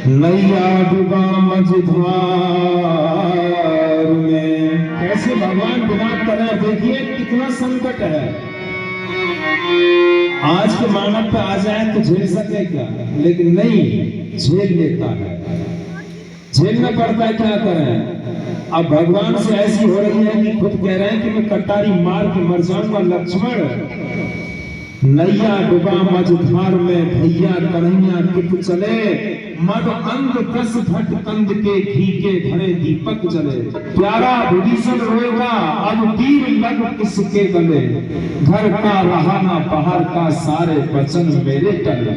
नैया डूबा मझधार में। कैसे भगवान विराट कर रहे हैं, देखिए कितना संकट है। आज के मानव पे आ जाए तो झेल सके क्या, लेकिन नहीं, झेल लेता है, झेलना पड़ता है। क्या करें, अब भगवान से ऐसी हो रही है कि खुद कह रहे हैं कि मैं कटारी मार के मर जाऊंगा। लक्ष्मण नैया डूबा मझधार में, भैया कन्हैया कित चले, मद अंग दस भट कंद के घी के भरे दीपक जले। प्यारा विभीषण रोएगा, अब तीर लग किसके गले, घर का रहा ना बाहर का, सारे वचन मेरे टले।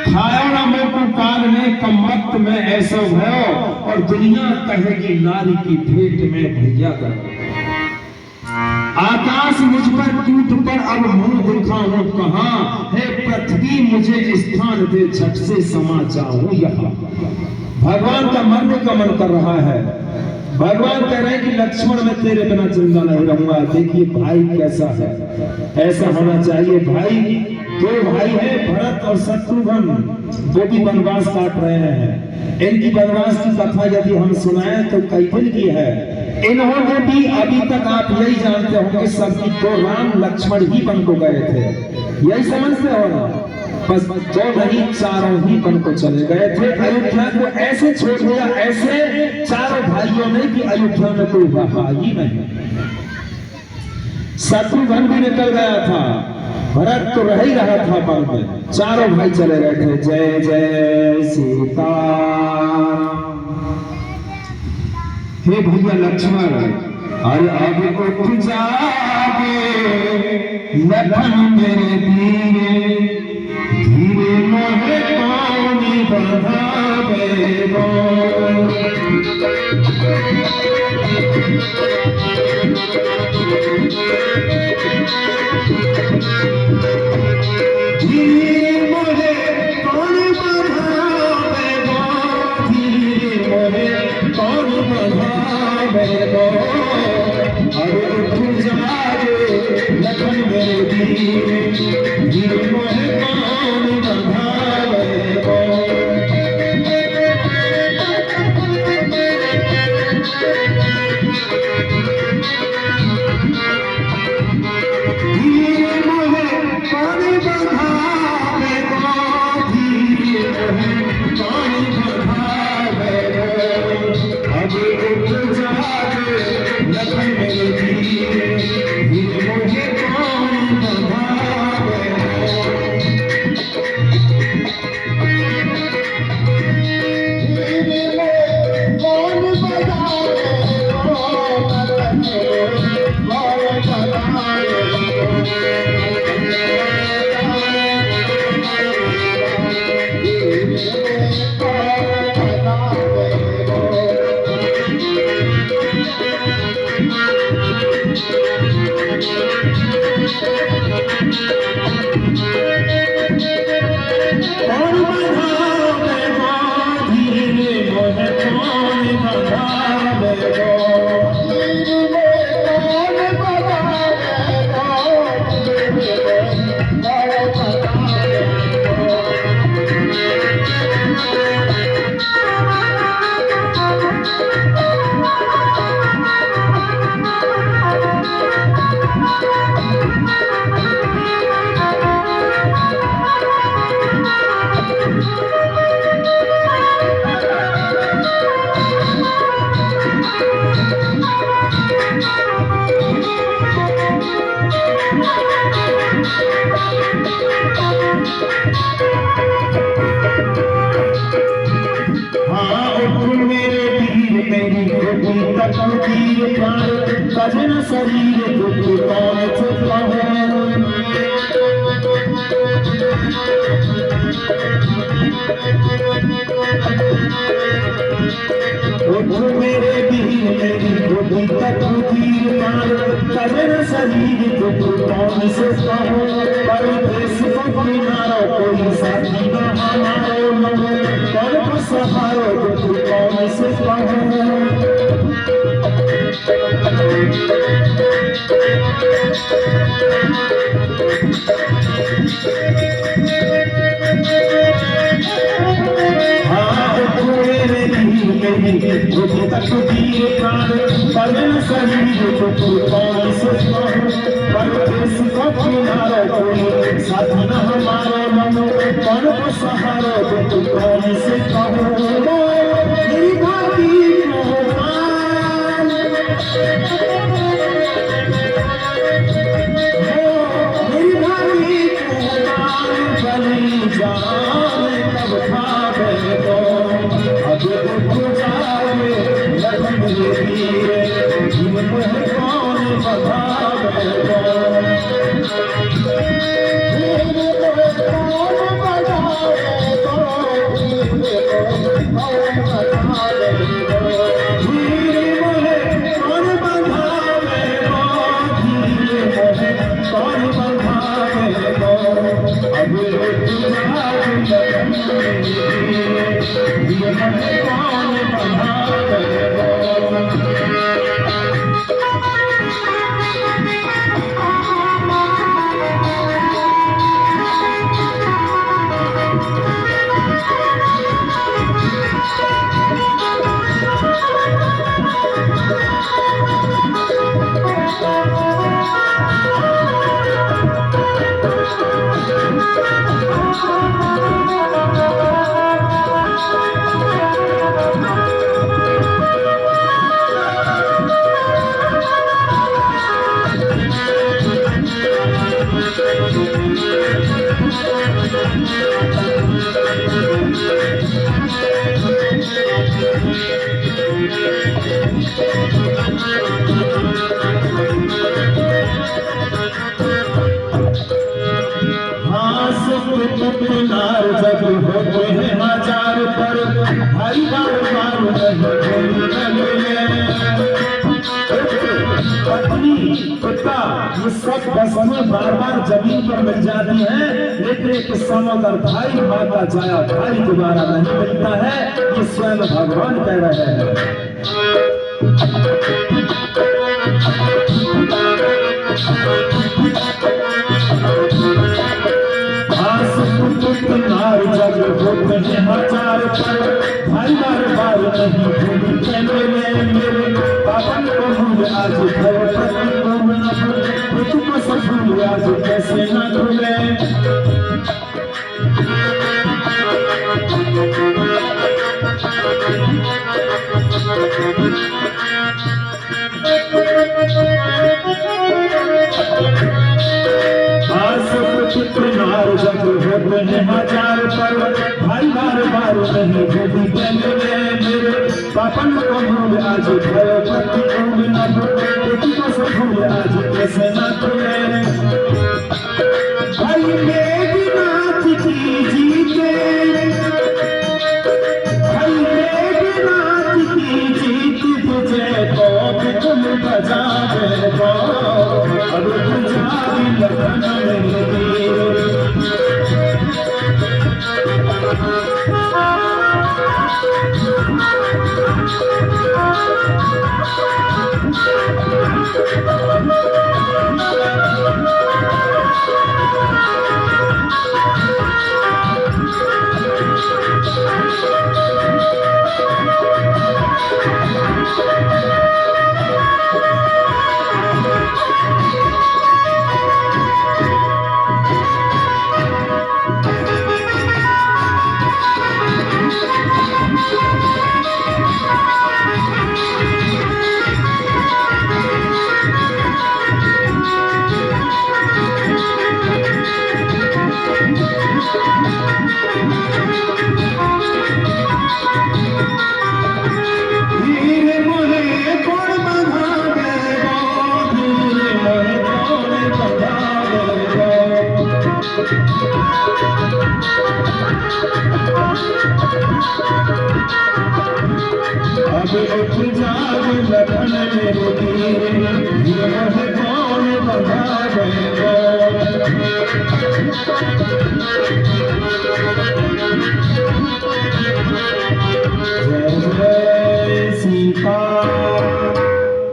खाया ना मोकू काल में, कम वक्त में ऐसा भयो, और दुनिया कहेगी नारी की भेंट में भैया कर। आकाश मुझ पर टूट पर अब मुंह दिखाऊं कहां, है पृथ्वी मुझे स्थान दे, झट से समा जाऊं यहां। भगवान का मरने का मन कर रहा है। भगवान कह रहे हैं कि लक्ष्मण मैं तेरे बिना जिंदा नहीं रहूंगा। देखिए भाई कैसा है, ऐसा होना चाहिए। भाई, दो भाई हैं, भरत और शत्रुघ्न, वो भी वनवास काट रहे हैं। इनकी वनवास की कथा यदि हम सुनाएं तो कई दिन की है। इन्होंने भी अभी तक आप यही जानते होंगे सबकी, दो राम लक्ष्मण ही वन को गए थे, यही समझते हो ना। बस दो नहीं, चारों ही वन को चले गए थे। अयोध्या को ऐसे छोड़ दिया, ऐसे चारों भाइयों ने कि अयोध्या में कोई रहा ही नहीं। शत्रुघ्न भी निकल गया था, भरत तो रह ही रहा था वन में, चारों भाई चले गए थे। जय जय सीता। हे भैया लक्ष्मण, अरे अब उठ जागे, लखन मेरे धीरे धीरे, मोहे कौन बढ़ावे गो। धीरे मोहे कौन बढ़ावे गो, धीरे मोहे कौन बढ़ावे गो। अरे उठ जागे लखन मेरे धीरे धीरे, मोहे कौन बढ़ावे गो। धीरे मोहे कौन बढ़ावे गो, धीरे मोहे कौन बढ़ावे गो। अब उठ जागे लखन मेरे धीरे धीरे, मोहे कौन बढ़ावे गो। धीरे मोहे कौन बढ़ावे गो, कौन बढ़ावे सजन शरीर दुख कौन छुपा है। उठ मेरे बीर मेरी बुद्धि तकदीर पार, सजन शरीर दुख कौन छुपा है। परदेश को किनारो कोई साथी न हमारो, कर सहारो दुख कौन छुपा है। हाँ मेरी होती तक दिए प्राण पड़े शरीर को कौन से कहूं परदेश का किनारा कोई साथ न हमारे मन कौन को सहारा तो कौन से कहूं मेरी भाभी को मेरी भाभी को चली जान तब खावे तो अब तो जावे लगन मेरी जीवन कौन बधावे तो जब होते हैं हजार पर भाई बार पत्नी पिता ये सब बस में बार बार जमीन पर मिल जाती है, लेकिन एक समय अगर भाई माँ का जाया भाई दोबारा नहीं मिलता है, ये स्वयं भगवान कह रहे हैं। जब होते हैं हजार पर भाई बार बार नहीं भूली पहले मेरे पापन को भूल आज तुम सब भूल आज कैसे न भूले जब होते हैं हजार पर भाई बार बार नहीं भूली पहले मेरे पापन को भूल आज भयो पति भूल न भूले तुम सब भूल आज कैसे न भूले भाई मेरी नाथ की जीते भाई मेरी नाथ की जीत तुझे तो तुम बजावे तो अब तुझारी लगन मेरी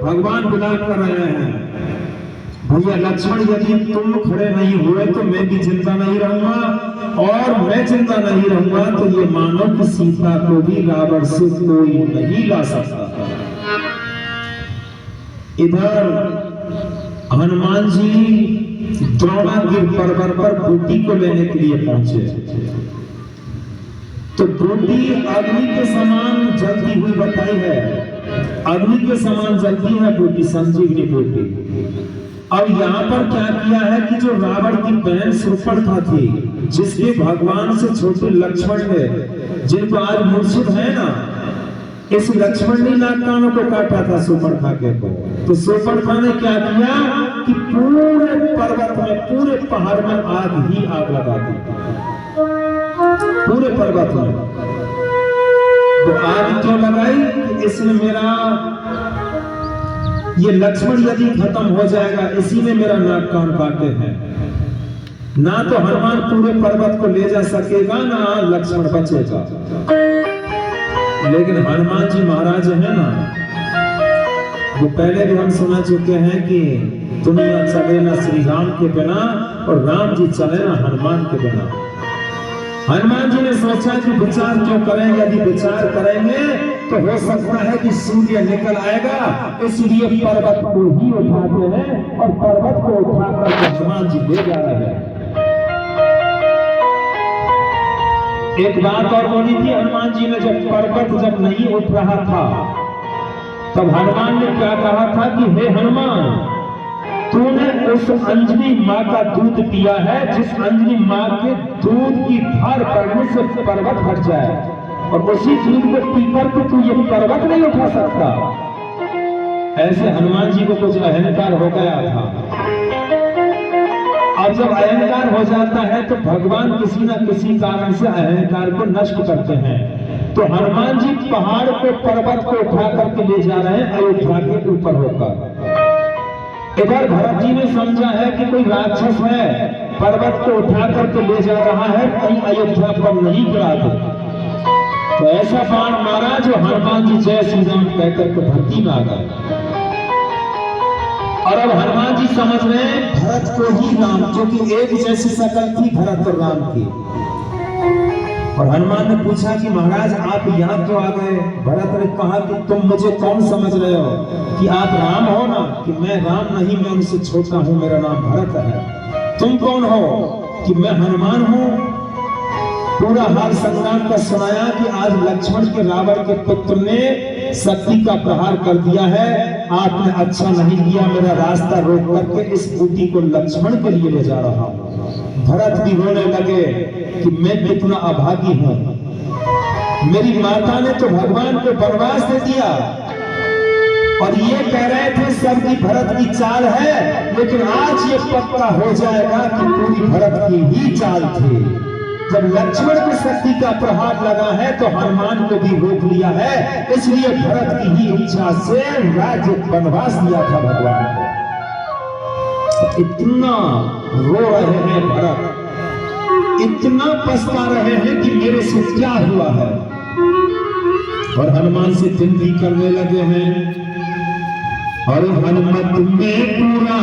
भगवान विलाप कर रहे हैं, भैया लक्ष्मण यदि तुम खड़े नहीं हुए तो मैं भी जिंदा नहीं रहूंगा, और मैं जिंदा नहीं रहूंगा तो ये मानो कि सीता को भी रावण से कोई नहीं ला सकता। इधर हनुमान जी द्रोणागिर पर्वत पर बूटी को लेने के लिए पहुंचे तो बूटी अग्नि के समान जलती हुई बताई है, अग्नि के समान जलती है बूटी, संजीवनी बूटी। अब यहाँ पर क्या किया है कि जो रावण की बहन शूर्पणखा थी, जिसके भगवान से छोटे लक्ष्मण है, जिनको आज मूर्छित है ना, इस लक्ष्मण ने नाक कानों को काटा था शूर्पणखा के को। तो शूर्पणखा ने क्या किया कि पूरे पर्वत में, पूरे पहाड़ में आग ही आग लगा दी, पूरे पर्वत में। तो आग क्यों लगाई? इसमें मेरा ये लक्ष्मण यदि खत्म हो जाएगा, इसी में मेरा नाक कान काटे हैं। ना तो हनुमान पूरे पर्वत को ले जा सकेगा, ना लक्ष्मण बचेगा। लेकिन हनुमान जी महाराज है ना, वो पहले भी हम सुना चुके हैं कि दुनिया चले ना श्री राम के बिना और राम जी चले ना हनुमान के बिना। हनुमान जी ने सोचा कि विचार क्यों करें, यदि विचार करेंगे तो हो सकता है कि सूर्य निकल आएगा, इसलिए पर्वत को ही उठाते हैं और पर्वत को उठाकर हनुमान जी ले जा रहे हैं। एक बात और बोली थी हनुमान जी ने, जब पर्वत जब नहीं उठ रहा था तब हनुमान ने क्या कहा था कि हे हनुमान, तूने उस अंजनी माँ का दूध पिया है, जिस अंजनी माँ के दूध की धार पड़ने से पर्वत हट जाए, और उसी दूध को पीकर के तू ये पर्वत नहीं उठा सकता। ऐसे हनुमान जी को कुछ अहंकार हो गया था। अब जब अहंकार हो जाता है तो भगवान किसी न किसी कारण से अहंकार को नष्ट करते हैं। तो हनुमान जी पहाड़ को, पर्वत को उठा करके ले जा रहे हैं अयोध्या के ऊपर होकर। इधर भरत जी ने समझा है कि कोई राक्षस है, पर्वत को उठा करके ले जा रहा है, कहीं अयोध्या पर नहीं गिरा दे। तो ऐसा बाण मारा जो हनुमान जी जय श्री राम कहकर के धरती में आ गए। और अब हनुमान जी समझ रहे हैं भरत को ही राम, क्योंकि एक जैसी शकल थी भरत और राम की। और हनुमान ने पूछा कि महाराज आप यहाँ क्यों आ गए? भरत ने कहा कि तुम मुझे कौन समझ रहे हो कि आप राम हो ना? कि मैं राम नहीं, मैं उनसे छोटा हूँ, मेरा नाम भरत है। तुम कौन हो? कि मैं हनुमान हूँ। पूरा हाल संग्राम का सुनाया कि आज लक्ष्मण के, रावण के पुत्र ने शक्ति का प्रहार कर दिया है, आपने अच्छा नहीं किया, मेरा रास्ता रोक करके इस बूटी को लक्ष्मण के लिए ले जा रहा हूँ। भरत भी रोने लगे कि मैं कितना अभागी हूं, मेरी माता ने तो भगवान को वनवास दे दिया और ये कह रहे थे सब की भरत की चाल है, लेकिन आज ये पक्का हो जाएगा कि पूरी भरत की ही चाल थी। जब लक्ष्मण की शक्ति का प्रहार लगा है तो हनुमान को भी रोक लिया है, इसलिए भरत की ही इच्छा से राज्य वनवास दिया था भगवान को। इतना रो रहे हैं भरत, इतना पछता रहे हैं कि मेरे से क्या हुआ है, और हनुमान से विनती करने लगे हैं, और हनुमत में पूरा